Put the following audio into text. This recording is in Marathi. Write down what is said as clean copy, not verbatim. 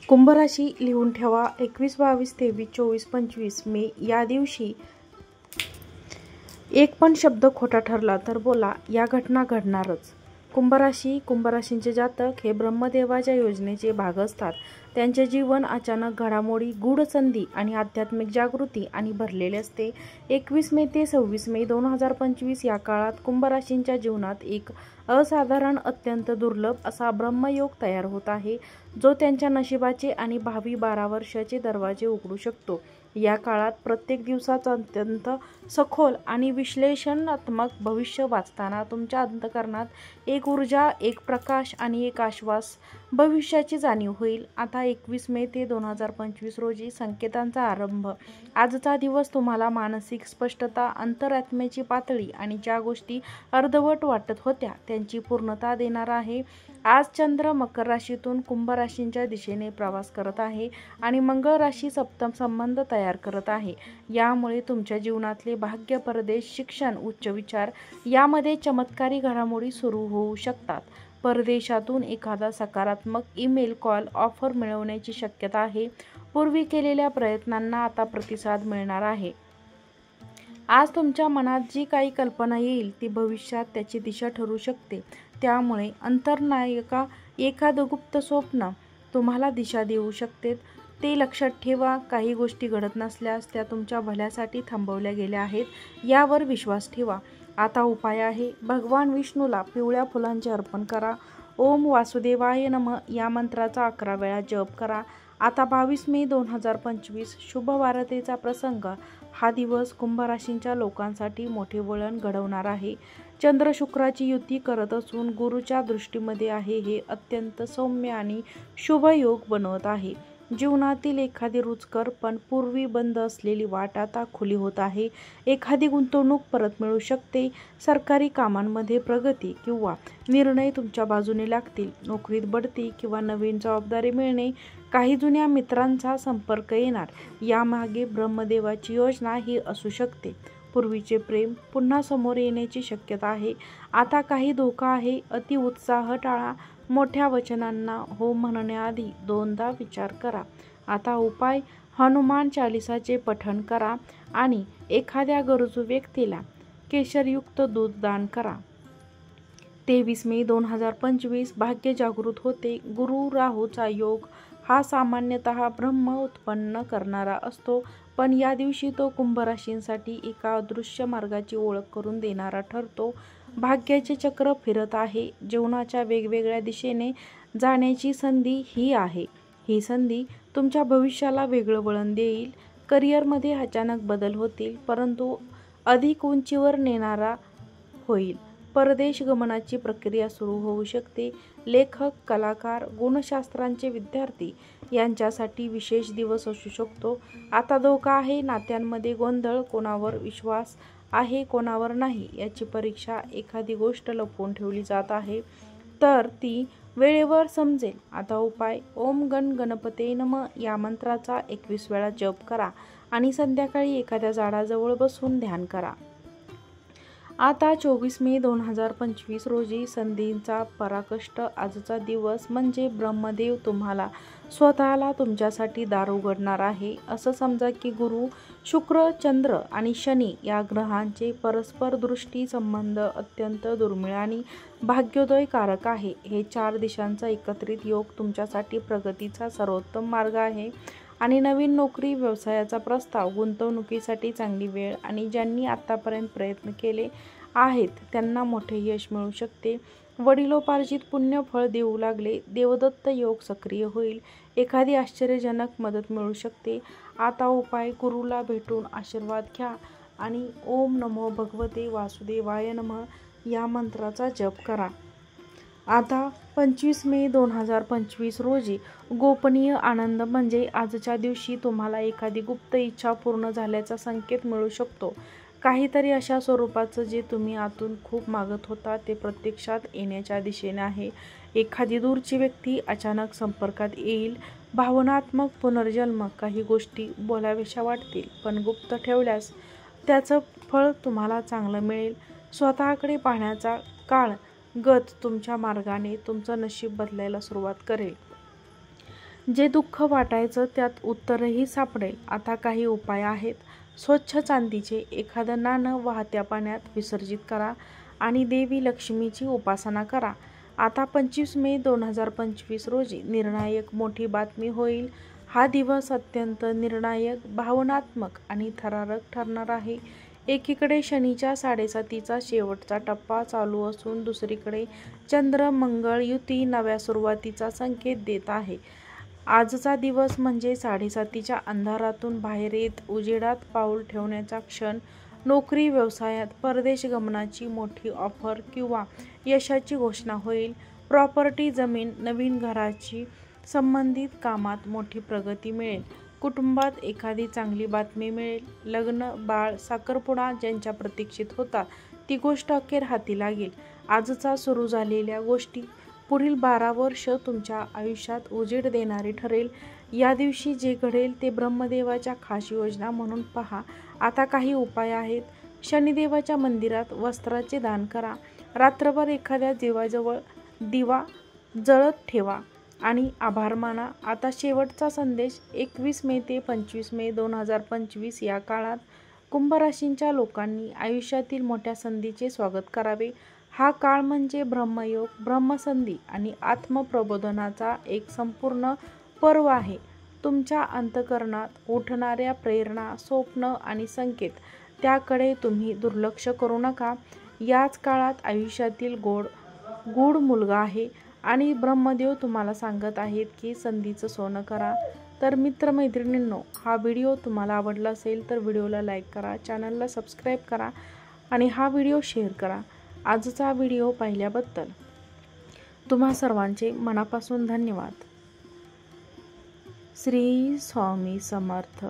कुंभ राशी लिहून ठेवा 21, 22, 23, 24, 25 मे या दिवशी एक पण शब्द खोटा ठरला तर बोला, या घटना घडणारच. कुंभ राशींचे जातक हे ब्रह्मदेवाच्या योजनेचे भाग असतात. त्यांचे जीवन अचानक घडामोडी, गूढ संधी आणि आध्यात्मिक जागृती आणि भरलेले असते. 21 मे ते 26 मे 2025 या काळात कुंभ राशींच्या जीवनात एक असाधारण, अत्यंत दुर्लभ असा ब्रह्मयोग तयार होत आहे, जो त्यांच्या नशिबाचे आणि भावी 12 वर्षाचे दरवाजे उघडू शकतो. या काळात प्रत्येक दिवसाचा अत्यंत सखोल आणि विश्लेषणात्मक भविष्य वाचताना तुमच्या अंतःकरणात एक ऊर्जा, एक प्रकाश आणि एक आश्वास, भविष्याची जाणीव होईल. आता 21 मे ते 2025 रोजी संकेतांचा आरंभ. आजचा दिवस तुम्हाला मानसिक स्पष्टता, अंतरात्म्याची पातळी आणि ज्या गोष्टी अर्धवट वाटत होत्या त्यांची पूर्णता देणार आहे. आज चंद्र मकर राशीतून कुंभ राशींच्या दिशेने प्रवास करत आहे आणि मंगळ राशी सप्तम संबंध तयार करत आहे. यामुळे तुमच्या जीवनातले भाग्य, परदेश, शिक्षण, उच्च विचार यामध्ये चमत्कारी घडामोडी सुरू होऊ शकतात. परदेशातून एखादा सकारात्मक ईमेल, कॉल, ऑफर मिळवण्याची शक्यता आहे. पूर्वी केलेल्या प्रयत्नांना आता प्रतिसाद मिळणार आहे. आज तुमच्या मनात जी काही कल्पना येईल ती भविष्यात त्याची दिशा ठरू शकते. त्यामुळे अंतर्नायका एखादं गुप्त स्वप्न तुम्हाला दिशा देऊ शकते. ते लक्षात ठेवा. काही गोष्टी घडत नसल्यास त्या तुमच्या भल्यासाठी थांबवल्या गेल्या आहेत, यावर विश्वास ठेवा. आता उपाय आहे. भगवान विष्णूला पिवळ्या फुलांचे अर्पण करा. ओम वासुदेवाय नमः या मंत्राचा 11 वेळा जप करा. आता 22 मे 2025 शुभ वारतेचा प्रसंग. हा दिवस कुंभ राशींच्या लोकांसाठी मोठे वळण घडवणार आहे. चंद्र शुक्राची युती करत असून गुरूच्या दृष्टीमध्ये आहे. हे अत्यंत सौम्य आणि शुभ योग बनवत आहे. जीवनातील एखादी रुचकर पण पूर्वी बंद असलेली वाट आता खुली होत आहे. एखादी गुंतवणूक परत मिळू शकते. सरकारी कामांमध्ये प्रगती किंवा निर्णय तुमच्या बाजूने लागतील. नोकरीत बढती किंवा नवीन जबाबदारी मिळणे. काही जुन्या मित्रांचा संपर्क येणार. यामागे ब्रह्मदेवाची योजना ही असू शकते. पूर्वीचे प्रेम पुन्हा समोर येण्याची शक्यता आहे. आता काही धोका आहे. अति उत्साह टाळा. मोठ्या वचनांना हो म्हणण्याआधी 2दा विचार करा. आता उपाय. हनुमान चालिसाचे पठण करा आणि एखाद्या गरजू व्यक्तीला केशरयुक्त दूध दान करा. 23 मे 2025 भाग्य जागृत होते. गुरु राहूचा योग हा सामान्यतः ब्रह्म उत्पन्न करणारा असतो, पण या दिवशी तो कुंभ राशींसाठी एका अदृश्य मार्गाची ओळख करून देणारा ठरतो. भाग्याचे चक्र फिरत आहे. जीवनाच्या वेगवेगळ्या दिशेने जाण्याची संधी ही आहे. ही संधी तुमच्या भविष्याला वेगळं वळण देईल. करिअरमध्ये अचानक बदल होतील, परंतु अधिक उंचीवर नेणारा होईल. परदेश गमनाची प्रक्रिया सुरू होऊ शकते. लेखक, कलाकार, गुणशास्त्रांचे विद्यार्थी यांच्यासाठी विशेष दिवस असू शकतो. आता धोका आहे. नात्यांमध्ये गोंधळ. कोणावर विश्वास आहे, कोणावर नाही याची परीक्षा. एखादी गोष्ट लपवून ठेवली जात आहे तर ती वेळेवर समजेल. आता उपाय. ओम गण गणपते नमः या मंत्राचा 21 वेळा जप करा आणि संध्याकाळी एखाद्या झाडाजवळ बसून ध्यान करा. आता 24 मे 2025 रोजी संधींचा पराकाष्ठ. आजचा दिवस म्हणजे ब्रह्मदेव तुम्हाला स्वतःला तुमच्यासाठी दार उघडणार आहे. असं समजा की गुरु, शुक्र, चंद्र आणि शनी या ग्रहांचे परस्पर दृष्टी संबंध अत्यंत दुर्मिळ आणि भाग्योदय कारक आहे. हे 4 दिशांचा एकत्रित योग तुमच्यासाठी प्रगतीचा सर्वोत्तम मार्ग आहे. आणि नवीन नोकरी, व्यवसायाचा प्रस्ताव, गुंतवणुकीसाठी चांगली वेळ आणि ज्यांनी आतापर्यंत प्रयत्न केले आहेत त्यांना मोठे यश मिळू शकते. वडिलोपार्जित पुण्य फळ देऊ लागले. देवदत्त योग सक्रिय होईल. एखादी आश्चर्यजनक मदत मिळू शकते. आता उपाय. गुरुला भेटून आशीर्वाद घ्या आणि ओम नमो भगवते वासुदेवाय नमः या मंत्राचा जप करा. आता 25 मे 2025 रोजी गोपनीय आनंद म्हणजे आजच्या दिवशी तुम्हाला एखादी गुप्त इच्छा पूर्ण झाल्याचा संकेत मिळू शकतो. काहीतरी अशा स्वरूपाचं जे तुम्ही आतून खूप मागत होता ते प्रत्यक्षात येण्याच्या दिशेने आहे. एखादी दूरची व्यक्ती अचानक संपर्कात येईल. भावनात्मक पुनर्जन्म. काही गोष्टी बोलाव्याशा वाटतील पण गुप्त ठेवल्यास त्याचं फळ तुम्हाला चांगलं मिळेल. स्वतःकडे पाहण्याचा काळ गत तुमच्या मार्गाने तुमचं नशीब बदलायला सुरुवात करेल. जे दुःख वाटायचं त्यात उत्तरही सापडेल. आता काही उपाय आहेत. स्वच्छ चांदीचे एखादं नाणं वाहत्या पाण्यात विसर्जित करा आणि देवी लक्ष्मीची उपासना करा. आता 25 मे 2025 रोजी निर्णायक मोठी बातमी होईल. हा दिवस अत्यंत निर्णायक, भावनात्मक आणि थरारक ठरणार आहे. एकीकडे शनीच्या 7.5चा शेवटचा टप्पा चालू असून दुसरीकडे चंद्र मंगळ युती नव्या सुरुवातीचा संकेत देत आहे. आजचा दिवस म्हणजे 7.5च्या अंधारातून बाहेर येत उजेडात पाऊल ठेवण्याचा क्षण. नोकरी, व्यवसायात परदेश गमनाची मोठी ऑफर किंवा यशाची घोषणा होईल. प्रॉपर्टी, जमीन, नवीन घराची संबंधित कामात मोठी प्रगती मिळेल. कुटुंबात एखादी चांगली बातमी मिळेल. लग्न, बाळ, साखरपुडा ज्यांच्या प्रतीक्षित होता ती गोष्ट अखेर हाती लागेल. आजचा सुरू झालेल्या गोष्टी पुढील 12 वर्ष तुमच्या आयुष्यात उजेड देणारी ठरेल. या दिवशी जे घडेल ते ब्रह्मदेवाच्या खास योजना म्हणून पहा. आता काही उपाय आहेत. शनिदेवाच्या मंदिरात वस्त्राचे दान करा. रात्रभर एखाद्या देवाजवळ दिवा जळत ठेवा आणि आभार माना. आता शेवटचा संदेश. 21 मे ते 25 मे 2025 या काळात कुंभ राशींच्या लोकांनी आयुष्यातील मोठ्या संधीचे स्वागत करावे. हा काळ म्हणजे ब्रह्मयोग, ब्रह्मसंधी आणि आत्मप्रबोधनाचा एक संपूर्ण पर्व आहे. तुमच्या अंतःकरणात उठणाऱ्या प्रेरणा, स्वप्न आणि संकेत त्याकडे तुम्ही दुर्लक्ष करू नका. याच काळात आयुष्यातील गूढ मुलगा आहे आणि ब्रह्मदेव तुम्हाला सांगत आहेत की संधीचं सोनं करा. तर मित्रमैत्रिणींनो, हा व्हिडिओ तुम्हाला आवडला असेल तर व्हिडिओला लाईक करा, चॅनलला सबस्क्राईब करा आणि हा व्हिडिओ शेअर करा. आजचा व्हिडिओ पाहिल्याबद्दल तुम्हा सर्वांचे मनापासून धन्यवाद. श्री स्वामी समर्थ.